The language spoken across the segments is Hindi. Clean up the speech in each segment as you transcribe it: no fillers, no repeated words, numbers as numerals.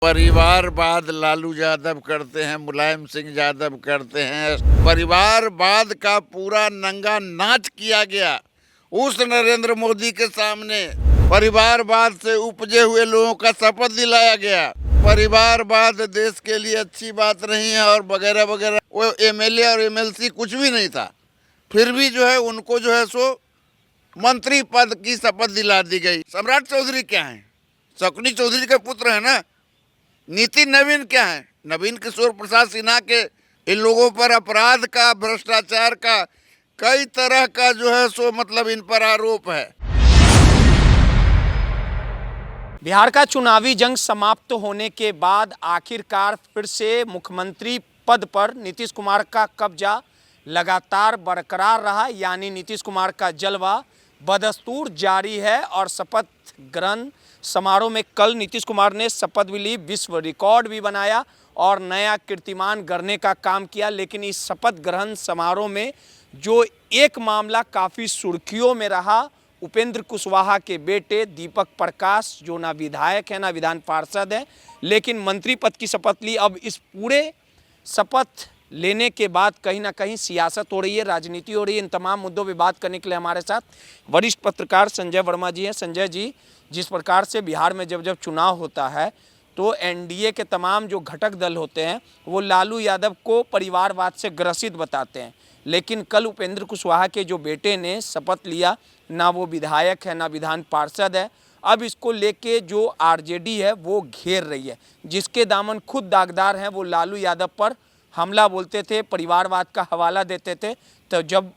परिवारवाद लालू यादव करते हैं, मुलायम सिंह यादव करते हैं। परिवारवाद का पूरा नंगा नाच किया गया उस नरेंद्र मोदी के सामने। परिवारवाद से उपजे हुए लोगों का शपथ दिलाया गया। परिवारवाद देश के लिए अच्छी बात नहीं है और वगैरह वगैरह। वो एमएलए और एमएलसी कुछ भी नहीं था, फिर भी जो है उनको जो है सो मंत्री पद की शपथ दिला दी गई। सम्राट चौधरी क्या है? शकुनी चौधरी के पुत्र है ना। नीति नवीन क्या है? नवीन किशोर प्रसाद सिन्हा के इन लोगों पर अपराध का, भ्रष्टाचार का, कई तरह का जो है सो मतलब इन पर आरोप है। बिहार का चुनावी जंग समाप्त होने के बाद आखिरकार फिर से मुख्यमंत्री पद पर नीतीश कुमार का कब्जा लगातार बरकरार रहा। यानी नीतीश कुमार का जलवा बदस्तूर जारी है और शपथ ग्रहण समारोह में कल नीतीश कुमार ने शपथ भी ली, विश्व रिकॉर्ड भी बनाया और नया कीर्तिमान गढ़ने का काम किया। लेकिन इस शपथ ग्रहण समारोह में जो एक मामला काफ़ी सुर्खियों में रहा, उपेंद्र कुशवाहा के बेटे दीपक प्रकाश, जो ना विधायक है ना विधान पार्षद है, लेकिन मंत्री पद की शपथ ली। अब इस पूरे शपथ लेने के बाद कहीं ना कहीं सियासत हो रही है, राजनीति हो रही है। इन तमाम मुद्दों पर बात करने के लिए हमारे साथ वरिष्ठ पत्रकार संजय वर्मा जी हैं। संजय जी, जिस प्रकार से बिहार में जब जब चुनाव होता है तो एनडीए के तमाम जो घटक दल होते हैं वो लालू यादव को परिवारवाद से ग्रसित बताते हैं, लेकिन कल उपेंद्र कुशवाहा के जो बेटे ने शपथ लिया, ना वो विधायक है ना विधान पार्षद है। अब इसको लेके जो आरजेडी है वो घेर रही है, जिसके दामन खुद दागदार हैं। वो लालू यादव पर हमला बोलते थे, परिवारवाद का हवाला देते थे। तो जब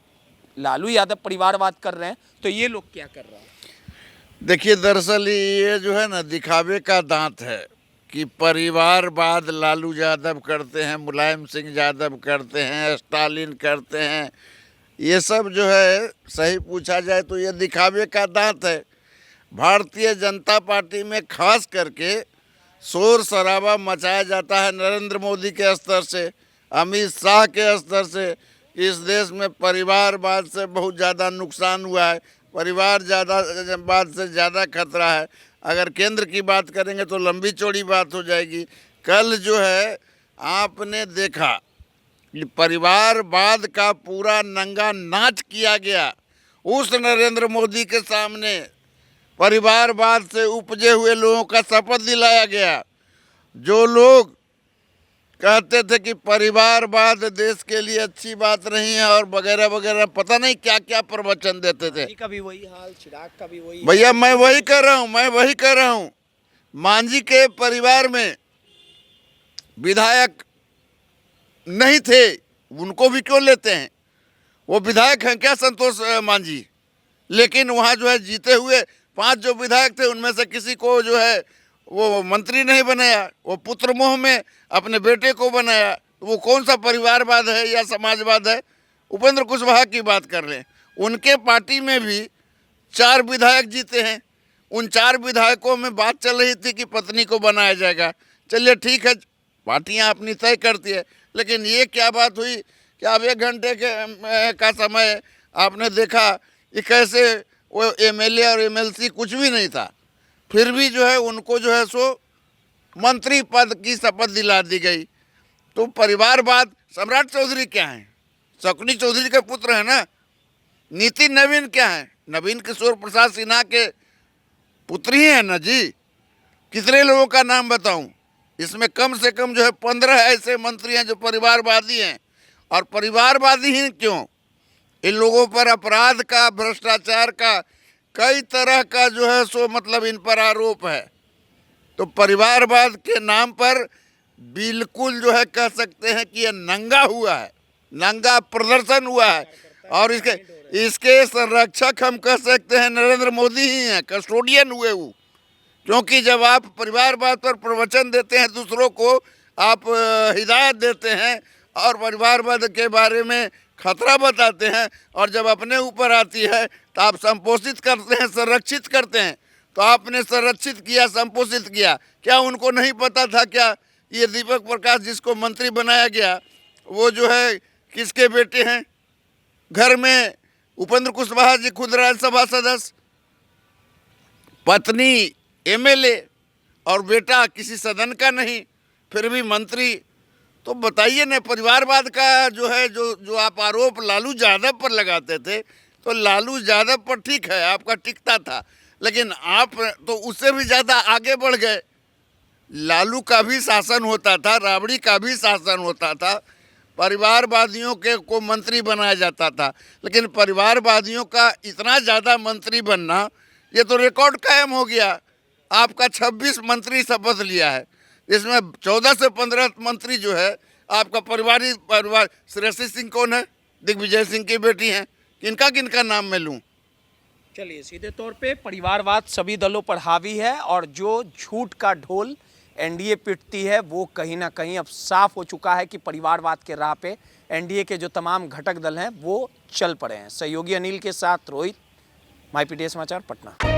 लालू यादव परिवारवाद कर रहे हैं तो ये लोग क्या कर रहे हैं? देखिए, दरअसल ये जो है ना दिखावे का दांत है कि परिवारवाद लालू यादव करते हैं, मुलायम सिंह यादव करते हैं, स्टालिन करते हैं। ये सब जो है सही पूछा जाए तो ये दिखावे का दांत है। भारतीय जनता पार्टी में खास करके शोर शराबा मचाया जाता है नरेंद्र मोदी के स्तर से, अमित शाह के स्तर से। इस देश में परिवारवाद से बहुत ज़्यादा नुकसान हुआ है, परिवारवाद से ज़्यादा खतरा है। अगर केंद्र की बात करेंगे तो लंबी चौड़ी बात हो जाएगी। कल जो है आपने देखा कि परिवारवाद का पूरा नंगा नाच किया गया उस नरेंद्र मोदी के सामने। परिवारवाद से उपजे हुए लोगों का शपथ दिलाया गया। जो लोग कहते थे कि परिवारवाद देश के लिए अच्छी बात नहीं है और वगैरह वगैरह, पता नहीं क्या क्या प्रवचन देते थे। का भी वही हाल, चिराग का भी वही। भैया मैं वही कर रहा हूँ। मांझी के परिवार में विधायक नहीं थे, उनको भी क्यों लेते हैं? वो विधायक हैं क्या संतोष मांझी? लेकिन वहाँ जो है जीते हुए 5 जो विधायक थे उनमें से किसी को जो है वो मंत्री नहीं बनाया। वो पुत्र मोह में अपने बेटे को बनाया। वो कौन सा परिवारवाद है या समाजवाद है? उपेंद्र कुशवाहा की बात कर लें, उनके पार्टी में भी 4 विधायक जीते हैं। उन 4 विधायकों में बात चल रही थी कि पत्नी को बनाया जाएगा। चलिए ठीक है, पार्टियां अपनी तय करती है, लेकिन ये क्या बात हुई कि अब 1 घंटे का समय आपने देखा कि कैसे वो एमएलए और एमएलसी कुछ भी नहीं था, फिर भी जो है उनको जो है सो मंत्री पद की शपथ दिला दी गई। तो परिवारवाद। सम्राट चौधरी क्या है? शकुनी चौधरी के पुत्र है ना। नीति नवीन क्या है? नवीन किशोर प्रसाद सिन्हा के पुत्र ही है ना जी। कितने लोगों का नाम बताऊं? इसमें कम से कम जो है 15 ऐसे मंत्री हैं जो परिवारवादी हैं। और परिवारवादी ही क्यों, इन लोगों पर अपराध का, भ्रष्टाचार का, कई तरह का जो है सो मतलब इन पर आरोप है। तो परिवारवाद के नाम पर बिल्कुल जो है कह सकते हैं कि ये नंगा हुआ है, नंगा प्रदर्शन हुआ है। और इसके संरक्षक हम कह सकते हैं नरेंद्र मोदी ही हैं, कस्टोडियन हुए वो। क्योंकि जब आप परिवारवाद पर प्रवचन देते हैं, दूसरों को आप हिदायत देते हैं और परिवारवाद के बारे में खतरा बताते हैं, और जब अपने ऊपर आती है तो आप संपोषित करते हैं, संरक्षित करते हैं। तो आपने संरक्षित किया, संपोषित किया। क्या उनको नहीं पता था क्या ये दीपक प्रकाश जिसको मंत्री बनाया गया वो जो है किसके बेटे हैं? घर में उपेंद्र कुशवाहा जी खुद राज्यसभा सदस्य, पत्नी एमएलए, और बेटा किसी सदन का नहीं, फिर भी मंत्री। तो बताइए न, परिवारवाद का जो है जो आप आरोप लालू यादव पर लगाते थे, तो लालू यादव पर ठीक है आपका टिकता था, लेकिन आप तो उससे भी ज़्यादा आगे बढ़ गए। लालू का भी शासन होता था, राबड़ी का भी शासन होता था, परिवारवादियों के को मंत्री बनाया जाता था, लेकिन परिवारवादियों का इतना ज़्यादा मंत्री बनना, ये तो रिकॉर्ड कायम हो गया। आपका 26 मंत्री शपथ लिया है, इसमें 14 से 15 मंत्री जो है आपका परिवार। श्रेयसी सिंह कौन है? दिग्विजय सिंह की बेटी हैं। किनका किनका नाम मैं लूँ? चलिए, सीधे तौर पे परिवारवाद सभी दलों पर हावी है और जो झूठ का ढोल एनडीए पीटती है वो कहीं ना कहीं अब साफ हो चुका है कि परिवारवाद के राह पे एनडीए के जो तमाम घटक दल हैं वो चल पड़े हैं। सहयोगी अनिल के साथ रोहित, माई पीटीआई समाचार, पटना।